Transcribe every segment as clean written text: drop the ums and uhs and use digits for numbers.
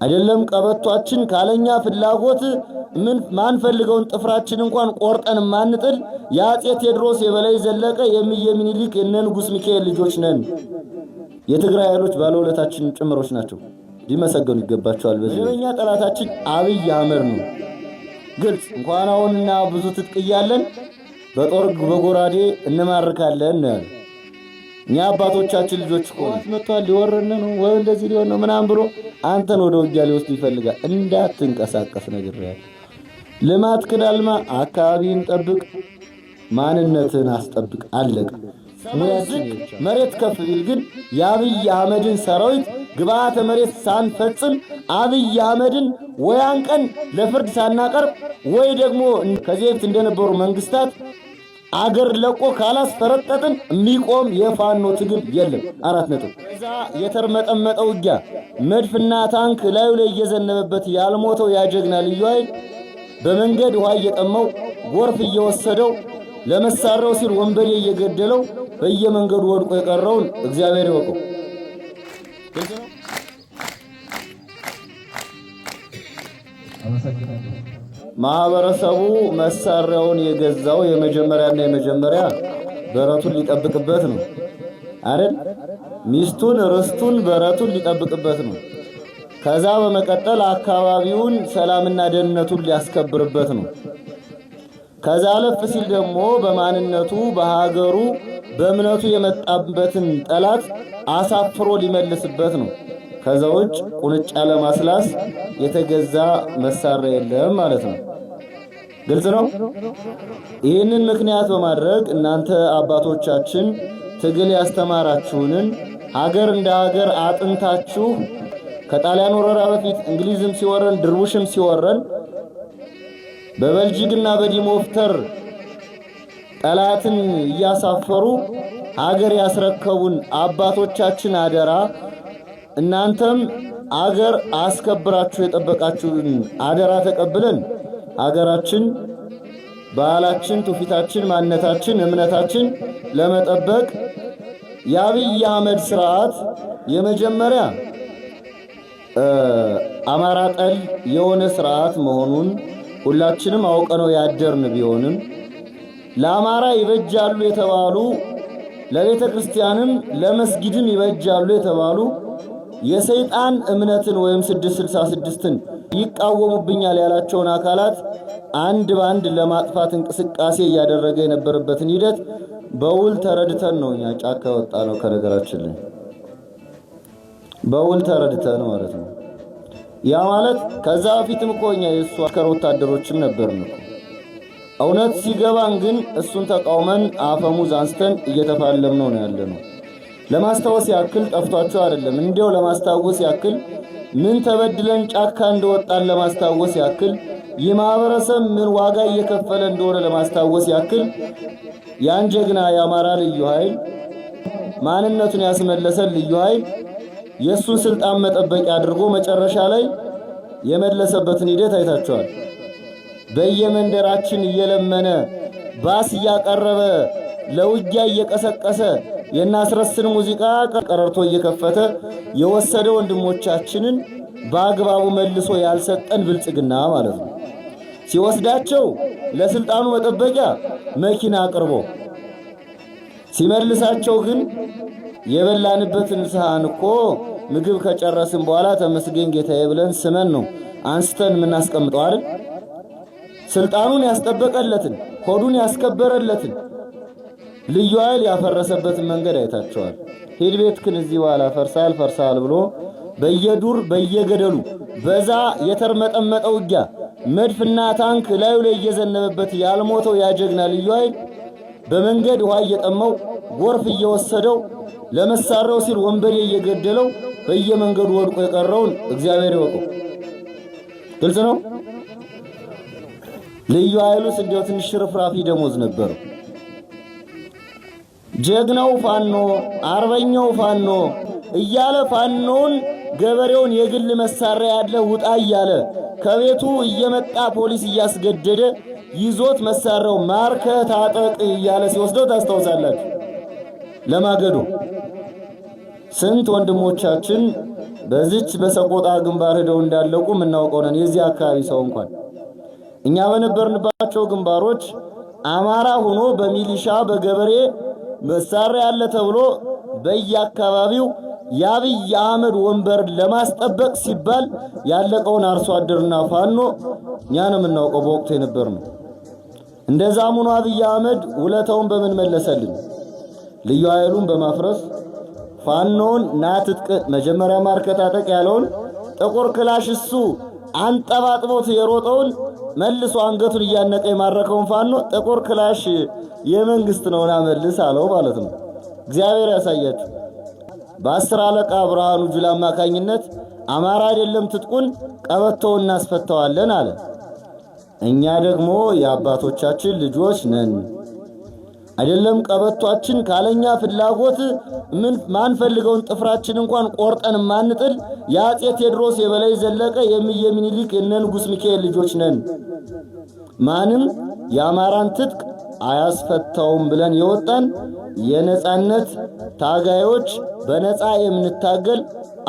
አይደለም ቀበቷችን ካለኛ ፍላጎት ማንፈልገውን ጥፍራችን እንኳን ቆርጠን ማንጥል የአፄ ቴዎድሮስ የበላይ ዘለቀ የሚኒሊክ የንጉስ ሚካኤል ልጆች ነን። የትግራይ ኃይሎች ባለውለታችን ጭምሮች ናቸው። ሊመሰገኑ ይገባቸዋል። በዚህኛ ጠላታችን አብይ አህመድ ነው። ግልጽ እንኳን አሁንና ብዙ ትጥቅ እያለን በጦር በጎራዴ እንማርካለን ነው። እኛ አባቶቻችን ልጆች ቆስ መጥቷል ሊወረን ነው ወይ እንደዚህ ሊሆን ነው ምናምን ብሎ አንተን ወደ ውጊያ ሊወስድ ይፈልጋል። እንዳትንቀሳቀስ ነግሬያለሁ። ልማት ክዳልማ አካባቢን ጠብቅ፣ ማንነትን አስጠብቅ። አለቀ። መሬት ከፍ ቢል ግን የአብይ አህመድን ሰራዊት ግብዓተ መሬት ሳንፈጽም አብይ አህመድን ወይ አንቀን ለፍርድ ሳናቀርብ ወይ ደግሞ ከዚህ በፊት እንደነበሩ መንግስታት አገር ለቆ ካላስፈረጠጥን የሚቆም የፋኖ ትግል የለም። 4 ነጥብ። እዛ የተርመጠመጠው ውጊያ መድፍና ታንክ ላዩ ላይ እየዘነበበት ያልሞተው ያጀግና ልዩ ኃይል በመንገድ ውሃ እየጠማው ጎርፍ እየወሰደው ለመሳሪያው ሲል ወንበዴ እየገደለው በየመንገዱ ወድቆ የቀረውን እግዚአብሔር ይወቀው። ማህበረሰቡ መሳሪያውን የገዛው የመጀመሪያ በረቱን ሊጠብቅበት ነው አይደል? ሚስቱን ርስቱን በረቱን ሊጠብቅበት ነው። ከዛ በመቀጠል አካባቢውን ሰላምና ደህንነቱን ሊያስከብርበት ነው። ከዛ አለፍ ሲል ደግሞ በማንነቱ በሀገሩ በእምነቱ የመጣበትን ጠላት አሳፍሮ ሊመልስበት ነው። ከዛ ውጭ ቁንጫ ለማስላስ የተገዛ መሳሪያ የለም ማለት ነው። ግልጽ ነው። ይህንን ምክንያት በማድረግ እናንተ አባቶቻችን ትግል ያስተማራችሁንን ሀገር እንደ ሀገር አጥንታችሁ ከጣሊያን ወረራ በፊት እንግሊዝም ሲወረን ድርቡሽም ሲወረን በበልጂክና በዲሞፍተር ጠላትን እያሳፈሩ ሀገር ያስረከቡን አባቶቻችን አደራ እናንተም አገር አስከብራችሁ የጠበቃችሁን አደራ ተቀብለን ሀገራችን ባህላችን ትውፊታችን ማንነታችን እምነታችን ለመጠበቅ የአብይ አህመድ ስርዓት የመጀመሪያ አማራ ጠል የሆነ ስርዓት መሆኑን ሁላችንም አውቀነው ያደርን ቢሆንም ለአማራ ይበጃሉ የተባሉ ለቤተ ክርስቲያንም ለመስጊድም ይበጃሉ የተባሉ የሰይጣን እምነትን ወይም 666ን ይቃወሙብኛል ያላቸውን አካላት አንድ ባንድ ለማጥፋት እንቅስቃሴ እያደረገ የነበረበትን ሂደት በውል ተረድተን ነው እኛ ጫካ ወጣ ነው። ከነገራችን ላይ በውል ተረድተን ማለት ነው። ያ ማለት ከዛ በፊትም እኮ እኛ የእሱ አስከር ወታደሮችም ነበርን እኮ። እውነት ሲገባን ግን እሱን ተቃውመን አፈሙዝ አንስተን እየተፋለምነው ነው ያለነው። ለማስታወስ ያክል ጠፍቷቸው አይደለም፣ እንዲያው ለማስታወስ ያክል ምን ተበድለን ጫካ እንደወጣን ለማስታወስ ያክል የማህበረሰብ ምን ዋጋ እየከፈለ እንደሆነ ለማስታወስ ያክል ያን ጀግና የአማራ ልዩ ኃይል ማንነቱን ያስመለሰ ልዩ ኃይል የሱን ስልጣን መጠበቂያ አድርጎ መጨረሻ ላይ የመለሰበትን ሂደት አይታችኋል። በየመንደራችን እየለመነ ባስ እያቀረበ ለውጊያ እየቀሰቀሰ የናስረስን ሙዚቃ ቀረርቶ እየከፈተ የወሰደ ወንድሞቻችንን በአግባቡ መልሶ ያልሰጠን ብልጽግና ማለት ነው። ሲወስዳቸው ለስልጣኑ መጠበቂያ መኪና አቅርቦ ሲመልሳቸው ግን የበላንበትን ሰሃን እኮ ምግብ ከጨረስን በኋላ ተመስገን ጌታዬ ብለን ስመን ነው አንስተን የምናስቀምጠው አይደል? ስልጣኑን ያስጠበቀለትን ሆዱን ያስከበረለትን ልዩ ኃይል ያፈረሰበትን መንገድ አይታቸዋል። ሄድ ቤትክን እዚህ በኋላ ፈርሳል ብሎ በየዱር በየገደሉ በዛ የተርመጠመጠው ውጊያ መድፍና ታንክ ላዩ ላይ እየዘነበበት ያልሞተው ያጀግና ልዩ ኃይል በመንገድ ውሃ እየጠማው ጎርፍ እየወሰደው ለመሳሪያው ሲል ወንበዴ እየገደለው በየመንገዱ ወድቆ የቀረውን እግዚአብሔር ይወቀው። ግልጽ ነው። ልዩ ኃይሉስ እንዲያው ትንሽ ሽርፍራፊ ደሞዝ ነበር። ጀግናው ፋኖ አርበኛው ፋኖ እያለ ፋኖን ገበሬውን የግል መሳሪያ ያለ ውጣ እያለ ከቤቱ እየመጣ ፖሊስ እያስገደደ ይዞት መሳሪያው ማርከ ታጠቅ እያለ ሲወስደው ታስታውሳላችሁ። ለማገዶ ስንት ወንድሞቻችን በዚች በሰቆጣ ግንባር ሄደው እንዳለቁ ምናውቀው ነን። የዚህ አካባቢ ሰው እንኳን እኛ በነበርንባቸው ግንባሮች አማራ ሆኖ በሚሊሻ በገበሬ መሳሪያ ያለ ተብሎ በየአካባቢው የአብይ አህመድ ወንበር ለማስጠበቅ ሲባል ያለቀውን አርሶ አደርና ፋኖ እኛን የምናውቀው በወቅቱ የነበርነው። እንደዛም ሆኖ አብይ አህመድ ውለታውን በምን መለሰልን? ልዩ ኃይሉን በማፍረስ ፋኖን ናትጥቅ መጀመሪያ ማርከታጠቅ ያለውን ጥቁር ክላሽ እሱ አንጠባጥቦት የሮጠውን መልሶ አንገቱን እያነቀ የማረከውን ፋኖ ጥቁር ክላሽ የመንግስት ነውና መልስ አለው ማለት ነው። እግዚአብሔር ያሳያችሁ። በ10 አለቃ ብርሃኑ ጁላ አማካኝነት አማራ አይደለም ትጥቁን ቀበቶውን እናስፈታዋለን አለ። እኛ ደግሞ የአባቶቻችን ልጆች ነን። አይደለም ቀበቷችን ካለኛ ፍላጎት ማንፈልገውን ጥፍራችን እንኳን ቆርጠን ማንጥል የአጼ ቴዎድሮስ የበላይ ዘለቀ የሚኒሊክ የንጉስ ሚካኤል ልጆች ነን። ማንም የአማራን ትጥቅ አያስፈታውም ብለን የወጣን የነጻነት ታጋዮች በነጻ የምንታገል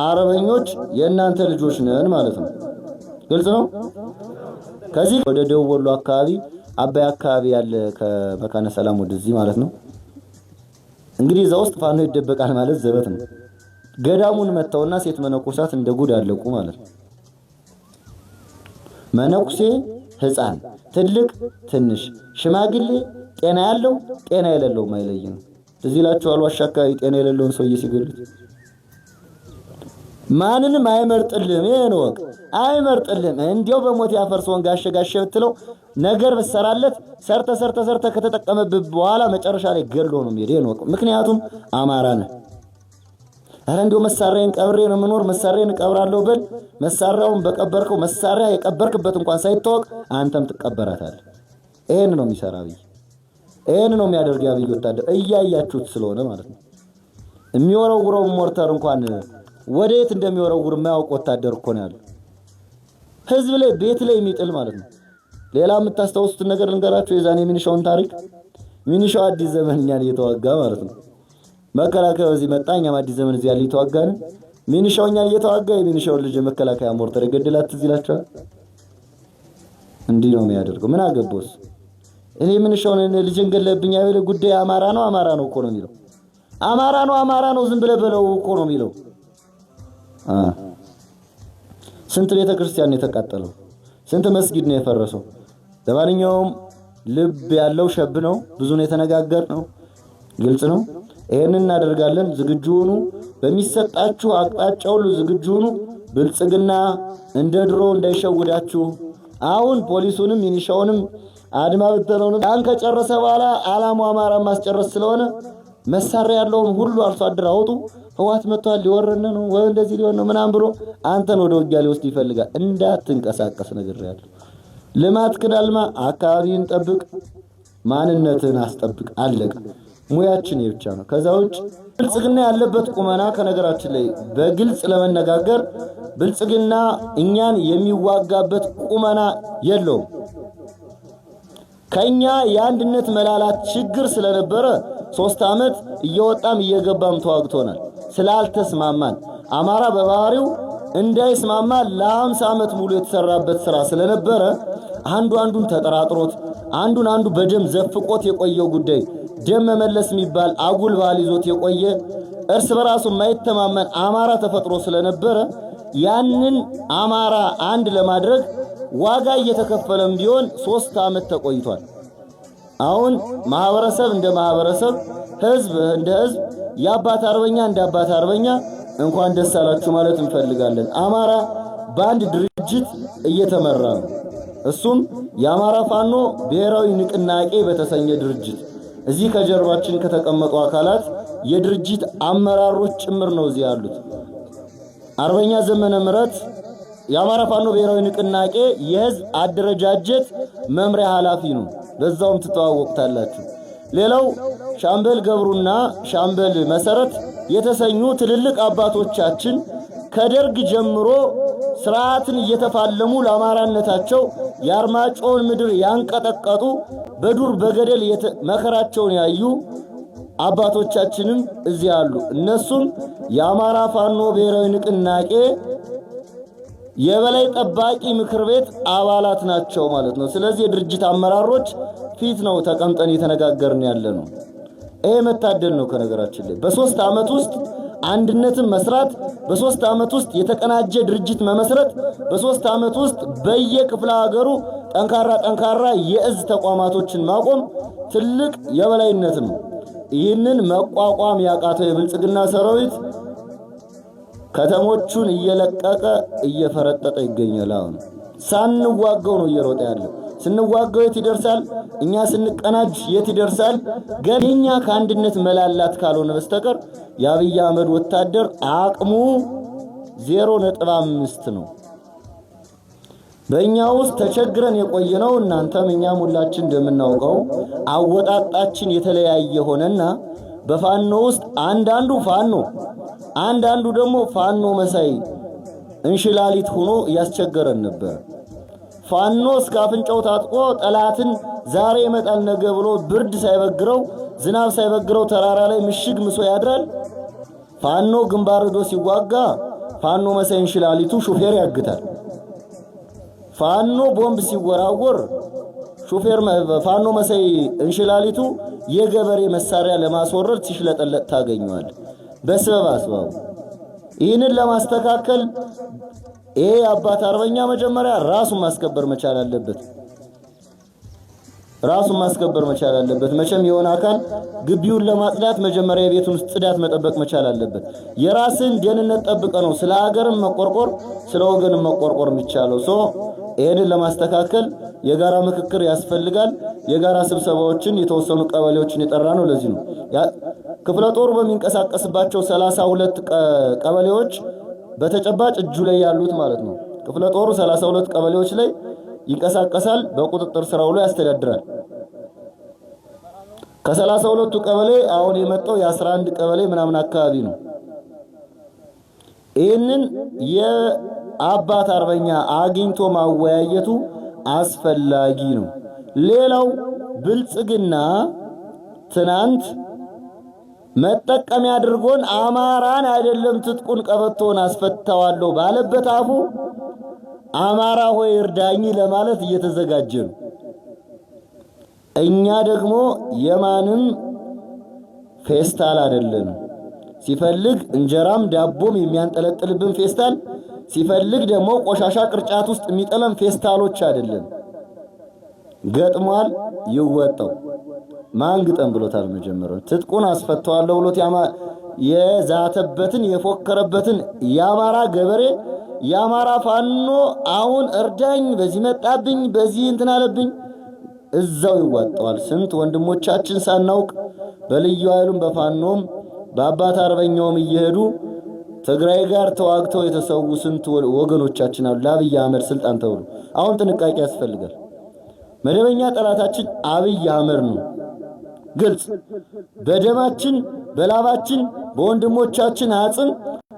አረበኞች የእናንተ ልጆች ነን ማለት ነው። ግልጽ ነው። ከዚህ ወደ ደቡብ ወሎ አካባቢ አባይ አካባቢ ያለ ከመካነ ሰላም ወደዚህ ማለት ነው። እንግዲህ እዛ ውስጥ ፋኖ ይደበቃል ማለት ዘበት ነው። ገዳሙን መተውና ሴት መነኮሳት እንደ ጉድ አለቁ ማለት ነው። መነኩሴ ሕፃን፣ ትልቅ ትንሽ፣ ሽማግሌ፣ ጤና ያለው ጤና የሌለው ማይለይ ነው። እዚህ ላችኋል ዋሻ አካባቢ ጤና የሌለውን ሰው ሲገሉት ማንንም አይመርጥልም። ይሄን ወቅ አይመርጥልም። እንዲያው በሞት ያፈርሰውን ጋሸ ብትለው ነገር በሰራለት ሰርተ ከተጠቀመበት በኋላ መጨረሻ ላይ ገሎ ነው የሚሄድ። ይሄን ወቅ ምክንያቱም አማራ ነህ። አረ እንዲያው መሳሪያን ቀብሬ ነው የምኖር መሳሪያን ቀብራለሁ በል። መሳሪያውን በቀበርከው መሳሪያ የቀበርክበት እንኳን ሳይታወቅ አንተም ትቀበራታለህ። ይሄን ነው የሚሰራ አብይ። ይሄን ነው የሚያደርግ አብይ ወታደር እያያችሁት ስለሆነ ማለት ነው። የሚወረውረው ሞርተር እንኳን ወዴት እንደሚወረውር የማያውቅ ወታደር እኮ ነው ያለው። ህዝብ ላይ ቤት ላይ የሚጥል ማለት ነው። ሌላ የምታስተውሱት ነገር ልንገራችሁ። የዛኔ ሚኒሻውን ታሪክ ሚኒሻው አዲስ ዘመን እኛን እየተዋጋ ማለት ነው። መከላከያው እዚህ መጣ፣ እኛም አዲስ ዘመን እዚህ ያለ እየተዋጋን ሚኒሻው እኛን እየተዋጋ የሚኒሻውን ልጅ መከላከያ ሞርተር የገደላት እዚህ ይላችኋል። እንዲህ ነው የሚያደርገው። ምን አገባውስ? እኔ ሚኒሻውን ልጅን ገለብኝ አይበል። ጉዳይ አማራ ነው እኮ ነው የሚለው። አማራ ነው ዝም ብለህ በለው እኮ ነው የሚለው። ስንት ቤተ ክርስቲያን የተቃጠለው፣ ስንት መስጊድ ነው የፈረሰው። ለማንኛውም ልብ ያለው ሸብ ነው። ብዙ ነው የተነጋገርነው። ግልጽ ነው። ይሄንን እናደርጋለን። ዝግጁ ሁኑ። በሚሰጣችሁ አቅጣጫ ሁሉ ዝግጁ ሁኑ። ብልጽግና እንደ ድሮ እንዳይሸውዳችሁ። አሁን ፖሊሱንም ሚኒሻውንም አድማ ብተናውንም ያን ከጨረሰ በኋላ አላማው አማራ ማስጨረስ ስለሆነ መሳሪያ ያለውን ሁሉ አርሶ አደር አውጡ። ህዋት መጥቷል ሊወረነ ነው ወይ እንደዚህ ሊሆን ነው ምናምን ብሎ አንተን ወደ ውጊያ ሊወስድ ይፈልጋል። እንዳትንቀሳቀስ ነገር ያለው ልማት ክዳልማ አካባቢን ጠብቅ፣ ማንነትን አስጠብቅ። አለቀ። ሙያችን ይብቻ ነው። ከዛ ውጭ ብልጽግና ያለበት ቁመና ከነገራችን ላይ በግልጽ ለመነጋገር ብልጽግና እኛን የሚዋጋበት ቁመና የለውም። ከኛ የአንድነት መላላት ችግር ስለነበረ 3 ዓመት እየወጣም እየገባም ተዋግቶናል። ስላልተስማማን አማራ በባህሪው እንዳይስማማ ለ50 ዓመት ሙሉ የተሰራበት ስራ ስለነበረ አንዱን ተጠራጥሮት አንዱ በደም ዘፍቆት የቆየው ጉዳይ ደም መመለስ የሚባል አጉል ባህል ይዞት የቆየ እርስ በራሱ ማይተማመን አማራ ተፈጥሮ ስለነበረ ያንን አማራ አንድ ለማድረግ ዋጋ እየተከፈለም ቢሆን 3 ዓመት ተቆይቷል። አሁን ማህበረሰብ እንደ ማህበረሰብ፣ ህዝብ እንደ ህዝብ፣ የአባት አርበኛ እንደ አባት አርበኛ እንኳን ደስ አላችሁ ማለት እንፈልጋለን። አማራ በአንድ ድርጅት እየተመራ ነው። እሱም የአማራ ፋኖ ብሔራዊ ንቅናቄ በተሰኘ ድርጅት እዚህ ከጀርባችን ከተቀመጡ አካላት የድርጅት አመራሮች ጭምር ነው እዚህ ያሉት። አርበኛ ዘመነ ምረት የአማራ ፋኖ ብሔራዊ ንቅናቄ የህዝብ አደረጃጀት መምሪያ ኃላፊ ነው። በዛውም ትተዋወቁታላችሁ። ሌላው ሻምበል ገብሩና ሻምበል መሰረት የተሰኙ ትልልቅ አባቶቻችን ከደርግ ጀምሮ ስርዓትን እየተፋለሙ ለአማራነታቸው የአርማጮን ምድር ያንቀጠቀጡ በዱር በገደል መከራቸውን ያዩ አባቶቻችንም እዚህ አሉ። እነሱም የአማራ ፋኖ ብሔራዊ ንቅናቄ የበላይ ጠባቂ ምክር ቤት አባላት ናቸው ማለት ነው። ስለዚህ የድርጅት አመራሮች ፊት ነው ተቀምጠን እየተነጋገርን ያለነው። ይሄ መታደል ነው። ከነገራችን ላይ በ3 ዓመት ውስጥ አንድነትን መስራት፣ በ3 ዓመት ውስጥ የተቀናጀ ድርጅት መመስረት፣ በ3 ዓመት ውስጥ በየክፍለ ሀገሩ ጠንካራ የእዝ ተቋማቶችን ማቆም ትልቅ የበላይነት ነው። ይህንን መቋቋም ያቃተው የብልጽግና ሰራዊት ከተሞቹን እየለቀቀ እየፈረጠጠ ይገኛል። አሁን ሳንዋጋው ነው እየሮጠ ያለው። ስንዋጋው የት ይደርሳል? እኛ ስንቀናጅ የት ይደርሳል? ገኛ ከአንድነት መላላት ካልሆነ በስተቀር የአብይ አህመድ ወታደር አቅሙ 0.5 ነው። በእኛ ውስጥ ተቸግረን የቆየነው እናንተም እኛም ሁላችን እንደምናውቀው አወጣጣችን የተለያየ ሆነና በፋኖ ውስጥ አንዳንዱ ፋኖ አንዳንዱ ደግሞ ፋኖ መሳይ እንሽላሊት ሆኖ ያስቸገረን ነበር። ፋኖ እስከ አፍንጫው ታጥቆ ጠላትን ዛሬ ይመጣል ነገ ብሎ ብርድ ሳይበግረው ዝናብ ሳይበግረው ተራራ ላይ ምሽግ ምሶ ያድራል። ፋኖ ግንባር ሄዶ ሲዋጋ ፋኖ መሳይ እንሽላሊቱ ሹፌር ያግታል። ፋኖ ቦምብ ሲወራወር ፋኖ መሳይ እንሽላሊቱ የገበሬ መሳሪያ ለማስወረድ ሲሽለጠለጥ ታገኘዋል። በስበብ አስባው ይህንን ለማስተካከል ይሄ አባት አርበኛ መጀመሪያ ራሱን ማስከበር መቻል አለበት። መቼም የሆነ አካል ግቢውን ለማጽዳት መጀመሪያ የቤቱን ጽዳት መጠበቅ መቻል አለበት። የራስን ደህንነት ጠብቀ ነው ስለ ሀገርም መቆርቆር ስለ ወገንም መቆርቆር የሚቻለው። ይሄንን ለማስተካከል የጋራ ምክክር ያስፈልጋል። የጋራ ስብሰባዎችን የተወሰኑ ቀበሌዎችን የጠራ ነው። ለዚህ ነው ክፍለ ጦሩ በሚንቀሳቀስባቸው 32 ቀበሌዎች በተጨባጭ እጁ ላይ ያሉት ማለት ነው። ክፍለ ጦሩ 32 ቀበሌዎች ላይ ይንቀሳቀሳል። በቁጥጥር ስራው ላይ ያስተዳድራል። ከ32ቱ ቀበሌ አሁን የመጣው የ11 ቀበሌ ምናምን አካባቢ ነው። ይህንን የአባት አርበኛ አግኝቶ ማወያየቱ አስፈላጊ ነው። ሌላው ብልጽግና ትናንት መጠቀሚያ አድርጎን አማራን አይደለም ትጥቁን ቀበቶን አስፈታዋለሁ ባለበት አፉ አማራ ሆይ እርዳኝ ለማለት እየተዘጋጀ ነው። እኛ ደግሞ የማንም ፌስታል አይደለም። ሲፈልግ እንጀራም ዳቦም የሚያንጠለጥልብን ፌስታል፣ ሲፈልግ ደግሞ ቆሻሻ ቅርጫት ውስጥ የሚጠለም ፌስታሎች አይደለም። ገጥሟል ይወጣው ማን ግጠም ብሎታል። መጀመሪያው ትጥቁን አስፈታዋለሁ ብሎት የዛተበትን የፎከረበትን የአማራ ገበሬ የአማራ ፋኖ አሁን እርዳኝ በዚህ መጣብኝ በዚህ እንትን አለብኝ እዛው ይዋጣዋል። ስንት ወንድሞቻችን ሳናውቅ በልዩ ኃይሉም በፋኖም በአባት አርበኛውም እየሄዱ ትግራይ ጋር ተዋግተው የተሰዉ ስንት ወገኖቻችን አሉ። ለአብይ አህመድ ስልጣን ተብሎ አሁን ጥንቃቄ ያስፈልጋል። መደበኛ ጠላታችን አብይ አህመድ ነው። ግልጽ በደማችን በላባችን በወንድሞቻችን አጽም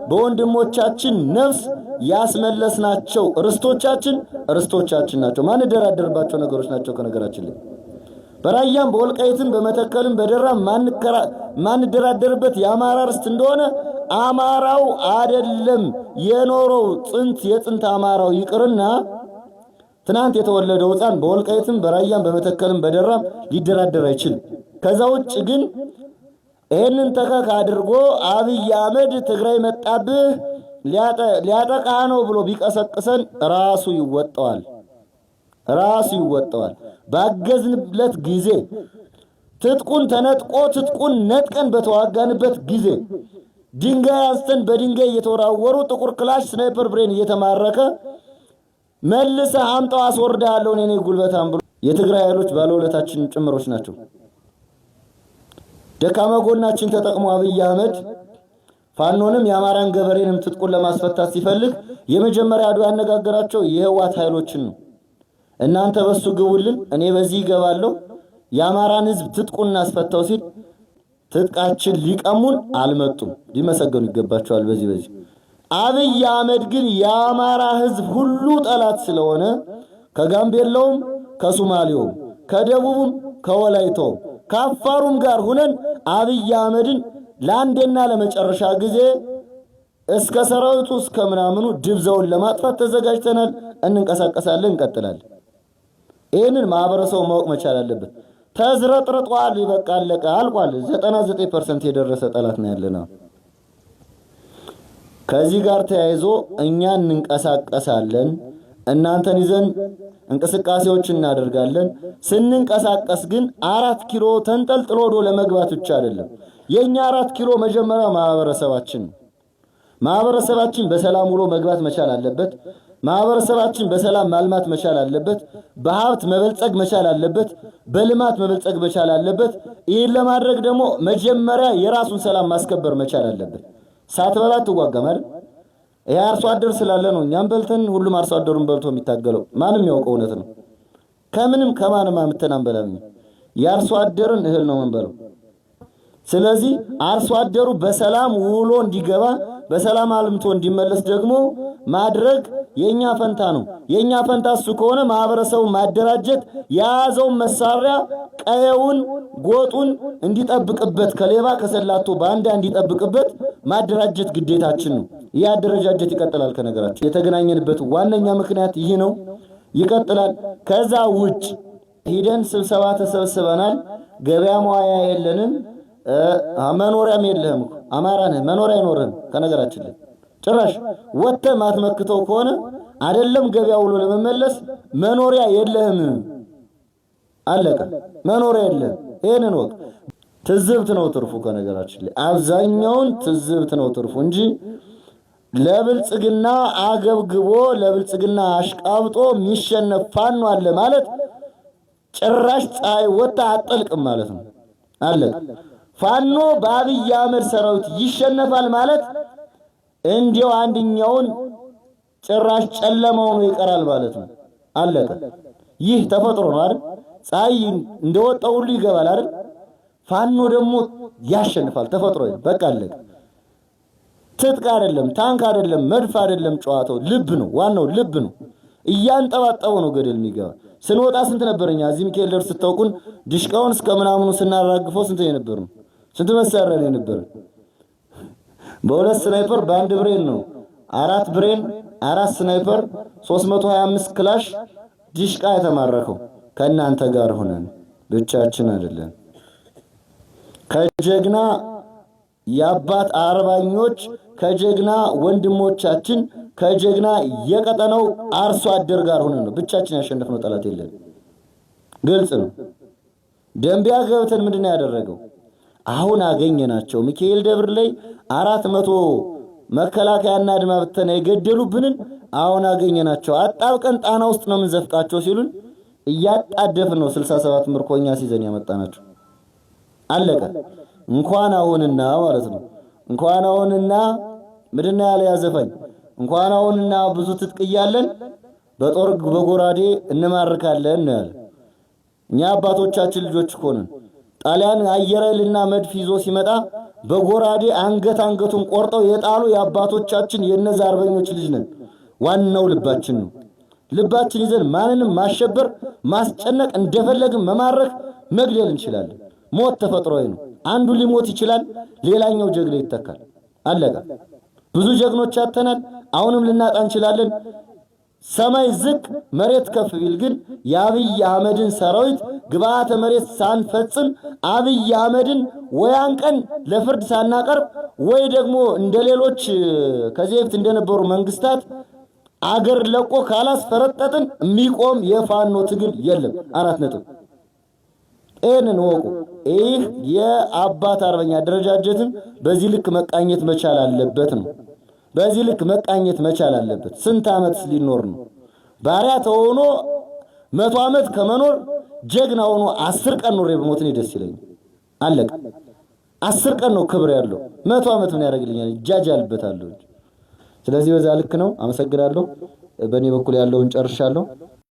በወንድሞቻችን ነፍስ ያስመለስናቸው ርስቶቻችን ናቸው። ማን ደራደርባቸው ነገሮች ናቸው። ከነገራችን ላይ በራያም በወልቃይትም በመተከልም በደራም ማን ደራደርበት የአማራ ርስት እንደሆነ አማራው አይደለም የኖረው የጥንት አማራው ይቅርና ትናንት የተወለደው ሕፃን በወልቃይትም በራያም በመተከልም በደራም ሊደራደር አይችልም። ከዛ ውጭ ግን ይሄንን ተከክ አድርጎ አብይ አህመድ ትግራይ መጣብህ ሊያጠቃ ነው ብሎ ቢቀሰቅሰን ራሱ ይወጣዋል። ባገዝንለት ጊዜ ትጥቁን ተነጥቆ ትጥቁን ነጥቀን በተዋጋንበት ጊዜ ድንጋይ አንስተን በድንጋይ እየተወራወሩ ጥቁር ክላሽ ስናይፐር ብሬን እየተማረከ መልሰህ አምጣው አስወርዳለሁ እኔ ጉልበታም ብሎ የትግራይ ኃይሎች ባለውለታችን ጭምሮች ናቸው። ደካማ ጎናችን ተጠቅሞ አብይ አህመድ ፋኖንም የአማራን ገበሬንም ትጥቁን ለማስፈታት ሲፈልግ የመጀመሪያ አዱ ያነጋገራቸው የህዋት ኃይሎችን ነው። እናንተ በሱ ግቡልን እኔ በዚህ ይገባለሁ የአማራን ህዝብ ትጥቁን እናስፈታው ሲል ትጥቃችን ሊቀሙን አልመጡም። ሊመሰገኑ ይገባቸዋል። በዚህ አብይ አህመድ ግን የአማራ ህዝብ ሁሉ ጠላት ስለሆነ ከጋምቤላውም ከሶማሌውም ከደቡብም ከወላይታውም ከአፋሩም ጋር ሁነን አብይ አህመድን ለአንዴና ለመጨረሻ ጊዜ እስከ ሰራዊቱ እስከ ምናምኑ ድብዛውን ለማጥፋት ተዘጋጅተናል። እንንቀሳቀሳለን፣ እንቀጥላለን። ይህንን ማህበረሰቡ ማወቅ መቻል አለበት። ተዝረጥርጧል፣ ይበቃ፣ አለቀ፣ አልቋል። 99% የደረሰ ጠላት ነው ያለና ከዚህ ጋር ተያይዞ እኛ እንንቀሳቀሳለን። እናንተን ይዘን እንቅስቃሴዎች እናደርጋለን። ስንንቀሳቀስ ግን 4 ኪሎ ተንጠልጥሎ ወደ ለመግባት ብቻ አይደለም። የኛ 4 ኪሎ መጀመሪያ ማህበረሰባችን በሰላም ውሎ መግባት መቻል አለበት። ማህበረሰባችን በሰላም ማልማት መቻል አለበት። በሀብት መበልጸግ መቻል አለበት። በልማት መበልጸግ መቻል አለበት። ይህን ለማድረግ ደግሞ መጀመሪያ የራሱን ሰላም ማስከበር መቻል አለበት። ሳትበላ ትዋጋማል። ይሄ አርሶ አደር ስላለ ነው እኛም በልተን ሁሉም አርሶ አደሩን በልቶ የሚታገለው። ማንም ያውቀው እውነት ነው። ከምንም ከማንም አምተን አንበላም። የአርሶ አደርን እህል ነው መንበለው። ስለዚህ አርሶ አደሩ በሰላም ውሎ እንዲገባ በሰላም አልምቶ እንዲመለስ ደግሞ ማድረግ የኛ ፈንታ ነው። የኛ ፈንታ እሱ ከሆነ ማህበረሰቡ ማደራጀት፣ የያዘው መሳሪያ ቀየውን ጎጡን እንዲጠብቅበት ከሌባ ከሰላቶ ባንዳ እንዲጠብቅበት ማደራጀት ግዴታችን ነው። ይህ አደረጃጀት ይቀጥላል። ከነገራችን የተገናኘንበት ዋነኛ ምክንያት ይህ ነው፣ ይቀጥላል። ከዛ ውጭ ሂደን ስብሰባ ተሰብስበናል። ገበያ መዋያ የለንም፣ መኖሪያም የለህም። አማራ ነህ፣ መኖሪያ አይኖርህም። ከነገራችን ላይ ጭራሽ ወጥተህ ማትመክተው ከሆነ አይደለም ገበያ ውሎ ለመመለስ መኖሪያ የለህም። አለቀ፣ መኖሪያ የለህም። ይሄንን ወቅ ትዝብት ነው ትርፉ። ከነገራችን ላይ አብዛኛውን ትዝብት ነው ትርፉ እንጂ ለብልጽግና አገብግቦ ለብልጽግና አሽቃብጦ የሚሸነፍ ፋኖ አለ ማለት ጭራሽ ፀሐይ ወጣ አጠልቅም ማለት ነው። አለቀ። ፋኖ በአብይ አህመድ ሰራዊት ይሸነፋል ማለት እንዲው አንድኛውን ጭራሽ ጨለማው ነው ይቀራል ማለት ነው። አለቀ። ይህ ተፈጥሮ ነው አይደል? ፀሐይ እንደወጣው ሁሉ ይገባል አይደል? ፋኖ ደግሞ ያሸንፋል። ተፈጥሮ ነው። በቃ አለቀ። ትጥቅ አይደለም፣ ታንክ አይደለም፣ መድፍ አይደለም፣ ጨዋታው ልብ ነው። ዋናው ልብ ነው። እያንጠባጠበው ነው ገደል የሚገባ። ስንወጣ ስንት ነበርኛ እዚህ ሚካኤል ደርስ ስተውቁን ድሽቃውን እስከ ምናምኑ ስናራግፈው ስንት የነበር ነው? ስንት መሳሪያ ነው የነበር? በሁለት ስናይፐር በአንድ ብሬን ነው 4 ብሬን 4 ስናይፐር 325 ክላሽ ድሽቃ የተማረከው ከእናንተ ጋር ሆነን ብቻችን አይደለም። ከጀግና የአባት አርባኞች ከጀግና ወንድሞቻችን ከጀግና የቀጠናው አርሶ አደር ጋር ሆነን ነው ብቻችን ያሸነፍነው። ጠላት የለም። ግልጽ ነው። ደንቢያ ገብተን ምንድነው ያደረገው? አሁን አገኘናቸው። ሚካኤል ደብር ላይ 400 መከላከያና አድማ ብተና የገደሉብንን አሁን አገኘናቸው። አጣብቀን ጣና ውስጥ ነው የምንዘፍቃቸው ሲሉን እያጣደፍን ነው 67 ምርኮኛ ሲዘን ያመጣናቸው። አለቀ። እንኳን አሁንና ማለት ነው እንኳን አሁንና ምንድነው ያለ ያዘፈኝ እንኳን አሁንና ብዙ ትጥቅ እያለን በጦር በጎራዴ እንማርካለን ነው ያለ። እኛ አባቶቻችን ልጆች ሆነን ጣሊያን አየር ኃይልና መድፍ ይዞ ሲመጣ በጎራዴ አንገቱን ቆርጠው የጣሉ የአባቶቻችን የነዛ አርበኞች ልጅ ነን። ዋናው ልባችን ነው። ልባችን ይዘን ማንንም ማሸበር ማስጨነቅ እንደፈለግን መማረክ መግደል እንችላለን። ሞት ተፈጥሯዊ ነው። አንዱ ሊሞት ይችላል፣ ሌላኛው ጀግና ይተካል። አለቀ። ብዙ ጀግኖች አተናል፣ አሁንም ልናጣ እንችላለን። ሰማይ ዝቅ መሬት ከፍ ቢል ግን የአብይ አህመድን ሰራዊት ግብአተ መሬት ሳንፈጽም አብይ አህመድን ወያን ቀን ለፍርድ ሳናቀርብ ወይ ደግሞ እንደሌሎች ከዚህ በፊት እንደነበሩ መንግስታት አገር ለቆ ካላስፈረጠጥን የሚቆም የፋኖ ትግል የለም። 4 ነጥብ። ይህንን ወቁ። ይህ የአባት አርበኛ አደረጃጀትን በዚህ ልክ መቃኘት መቻል አለበት ነው። በዚህ ልክ መቃኘት መቻል አለበት። ስንት ዓመት ሊኖር ነው? ባሪያ ተሆኖ 100 ዓመት ከመኖር ጀግና ሆኖ 10 ቀን ኖሬ በሞት ነው ደስ ይለኛል። አለቀ። 10 ቀን ነው ክብር ያለው። 100 ዓመት ምን ያደርግልኛል? እጃጃልበታለሁ። ስለዚህ በዛ ልክ ነው። አመሰግናለሁ። በእኔ በኩል ያለውን ጨርሻለሁ።